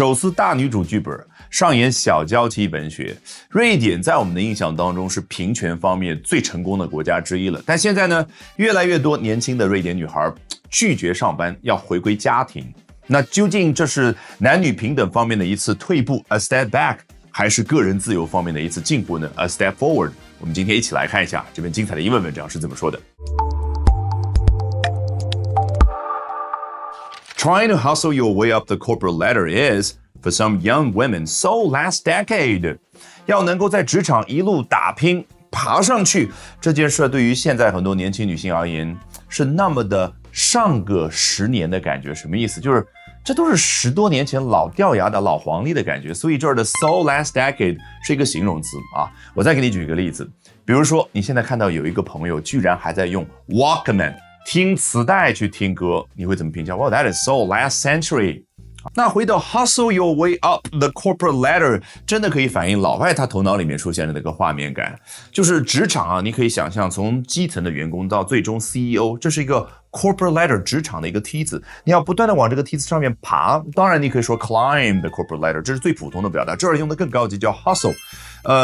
首次大女主剧本，上演小娇妻文学。瑞典在我们的印象当中是平权方面最成功的国家之一了，但现在呢，越来越多年轻的瑞典女孩拒绝上班，要回归家庭。那究竟这是男女平等方面的一次退步 ，a step back， 还是个人自由方面的一次进步呢 ，a step forward？ 我们今天一起来看一下这篇精彩的英文文章是怎么说的。Trying to hustle your way up the corporate ladder is, for some young women, so last decade. 要能够在职场一路打拼爬上去，这件事对于现在很多年轻女性而言是那么的上个10年的感觉。什么意思？就是这都是10多年前老掉牙的老黄历的感觉。所以这儿的 so last decade 是一个形容词啊。我再给你举一个例子，比如说你现在看到有一个朋友居然还在用 Walkman听磁带去听歌，你会怎么评价？ Well, that is so last century. 那回到 hustle your way up the corporate ladder， 真的可以反映老外他头脑里面出现的那个画面感，就是职场啊，你可以想象从基层的员工到最终 CEO， 这是一个 corporate ladder 职场的一个梯子，你要不断的往这个梯子上面爬。当然你可以说 climb the corporate ladder， 这是最普通的表达，这儿用的更高级叫 hustle。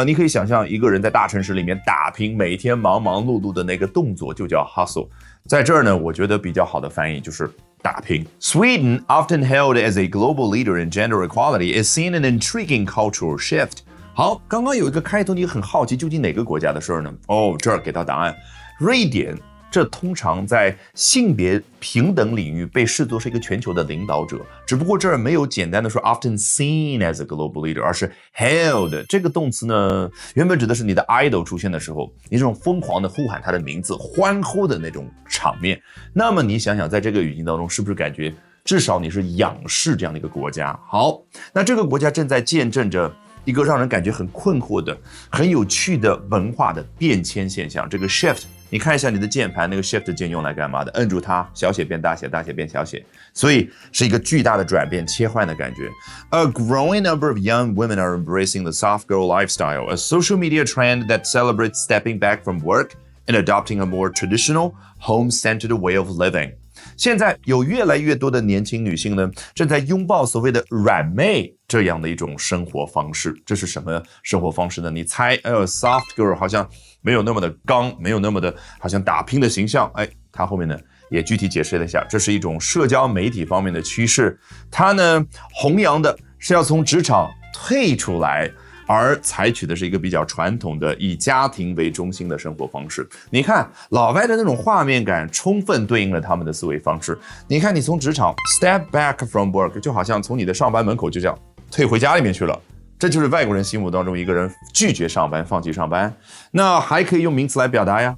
你可以想象一个人在大城市里面打拼，每天忙忙碌碌的那个动作就叫 hustle。在这儿呢，我觉得比较好的翻译就是打拼。Sweden, often hailed as a global leader in gender equality, is seeing an intriguing cultural shift. 好，刚刚有一个开头，你很好奇究竟哪个国家的事儿呢？这儿给到答案，瑞典。这通常在性别平等领域被视作是一个全球的领导者，只不过这儿没有简单的说 often seen as a global leader， 而是 hailed。这个动词呢，原本指的是你的 idol 出现的时候，你这种疯狂的呼喊他的名字、欢呼的那种场面。那么你想想，在这个语境当中，是不是感觉至少你是仰视这样的一个国家？好，那这个国家正在见证着一个让人感觉很困惑的、很有趣的文化的变迁现象。这个 shift。你看一下你的键盘，那个 shift 键用来干嘛的？摁住它，小写变大写，大写变小写，所以是一个巨大的转变、切换的感觉。A growing number of young women are embracing the soft girl lifestyle, a social media trend that celebrates stepping back from work and adopting a more traditional, home-centered way of living. 现在有越来越多的年轻女性呢，正在拥抱所谓的软妹这样的一种生活方式。这是什么生活方式呢？你猜，soft girl 好像没有那么的刚，没有那么的好像打拼的形象。它后面呢也具体解释了一下，这是一种社交媒体方面的趋势。它呢弘扬的是要从职场退出来，而采取的是一个比较传统的以家庭为中心的生活方式。你看老外的那种画面感充分对应了他们的思维方式。你看你从职场 step back from work， 就好像从你的上班门口就这样退回家里面去了。这就是外国人心目当中一个人拒绝上班、放弃上班。那还可以用名词来表达呀。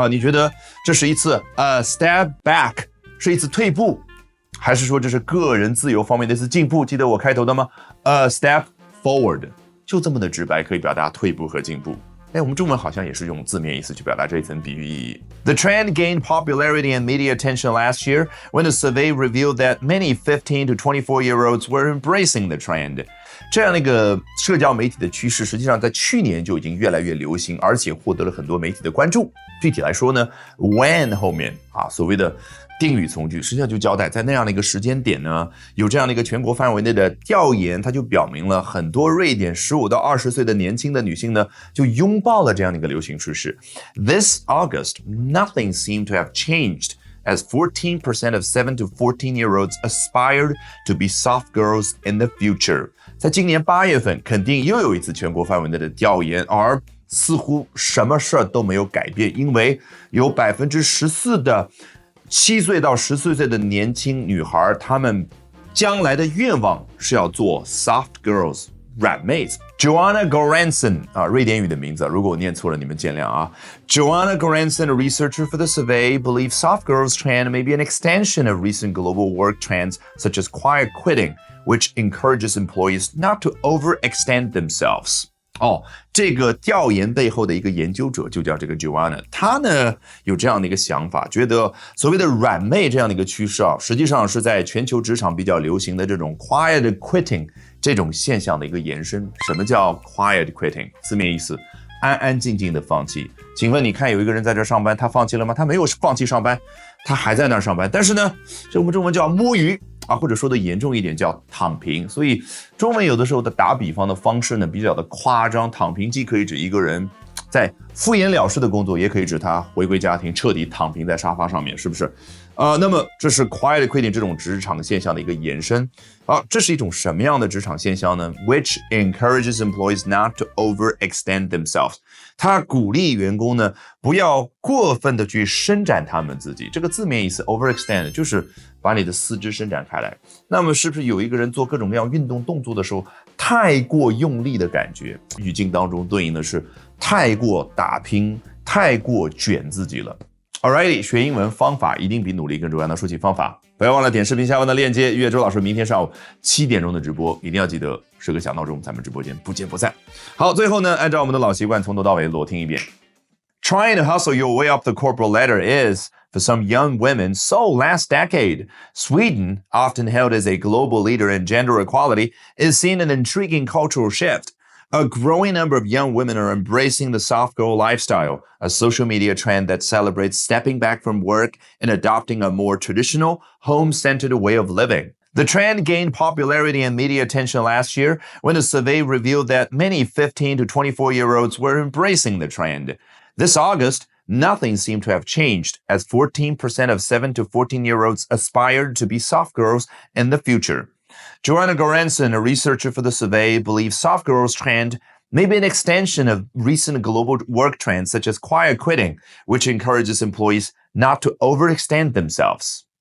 你觉得这是一次step back 是一次退步，还是说这是个人自由方面的一次进步？记得我开头的吗？step forward。就这么的直白，可以表达退步和进步。我们中文好像也是用字面意思去表达这一层比喻意义。The trend gained popularity and media attention last year when a survey revealed that many 15 to 24-year-olds were embracing the trend. 这样的一个社交媒体的趋势，实际上在去年就已经越来越流行，而且获得了很多媒体的关注。具体来说呢 ，when 后面所谓的定语从句，实际上就交代在那样的一个时间点呢，有这样的一个全国范围内的调研，它就表明了很多瑞典15到20岁的年轻的女性呢，就拥抱了这样的一个流行趋势。This August, nothing seemed to have changed, as 14% of 7 to 14-year-olds aspired to be soft girls in the future. 在今年8月份，肯定又有一次全国范围内的调研，而似乎什么事儿都没有改变，因为有14%的7岁到14岁的年轻女孩，她们将来的愿望是要做 soft girls 软妹子。Joanna Goransson 瑞典语的名字，如果我念错了，你们见谅啊。Joanna Goransson, a researcher for the survey, believes soft girls trend may be an extension of recent global work trends such as quiet quitting, which encourages employees not to overextend themselves. 这个调研背后的一个研究者就叫这个 Joanna， 她呢有这样的一个想法，觉得所谓的软妹这样的一个趋势实际上是在全球职场比较流行的这种 quiet quitting 这种现象的一个延伸。什么叫 quiet quitting？ 字面意思，安安静静的放弃。请问你看有一个人在这上班，他放弃了吗？他没有放弃上班，他还在那儿上班，但是呢，这我们中文叫摸鱼啊，或者说的严重一点叫躺平。所以中文有的时候的打比方的方式呢比较的夸张，躺平既可以指一个人在敷衍了事的工作，也可以指他回归家庭，彻底躺平在沙发上面，是不是？那么这是 quiet quitting 这种职场现象的一个延伸。这是一种什么样的职场现象呢 ？Which encourages employees not to overextend themselves。它鼓励员工呢不要过分的去伸展他们自己。这个字面意思 overextend 就是把你的四肢伸展开来。那么是不是有一个人做各种各样运动动作的时候太过用力的感觉？语境当中对应的是太过打拼，太过卷自己了。Alrighty， 学英文方法一定比努力更重要。那说起方法，不要忘了点视频下方的链接，预约周老师明天上午7点钟的直播，一定要记得设个小闹钟，咱们直播间不见不散。好，最后呢，按照我们的老习惯，从头到尾裸听一遍。Trying to hustle your way up the corporate ladder is, for some young women, so last decade. Sweden, often hailed as a global leader in gender equality, is seeing an intriguing cultural shift. A growing number of young women are embracing the soft girl lifestyle, a social media trend that celebrates stepping back from work and adopting a more traditional, home-centered way of living. The trend gained popularity and media attention last year when a survey revealed that many 15 to 24-year-olds were embracing the trend. This August, nothing seemed to have changed, as 14% of 7 to 14-year-olds aspired to be soft girls in the future. Joanna Goranson, a researcher for the survey, believes soft girls trend may be an extension of recent global work trends such as quiet quitting, which encourages employees not to overextend themselves.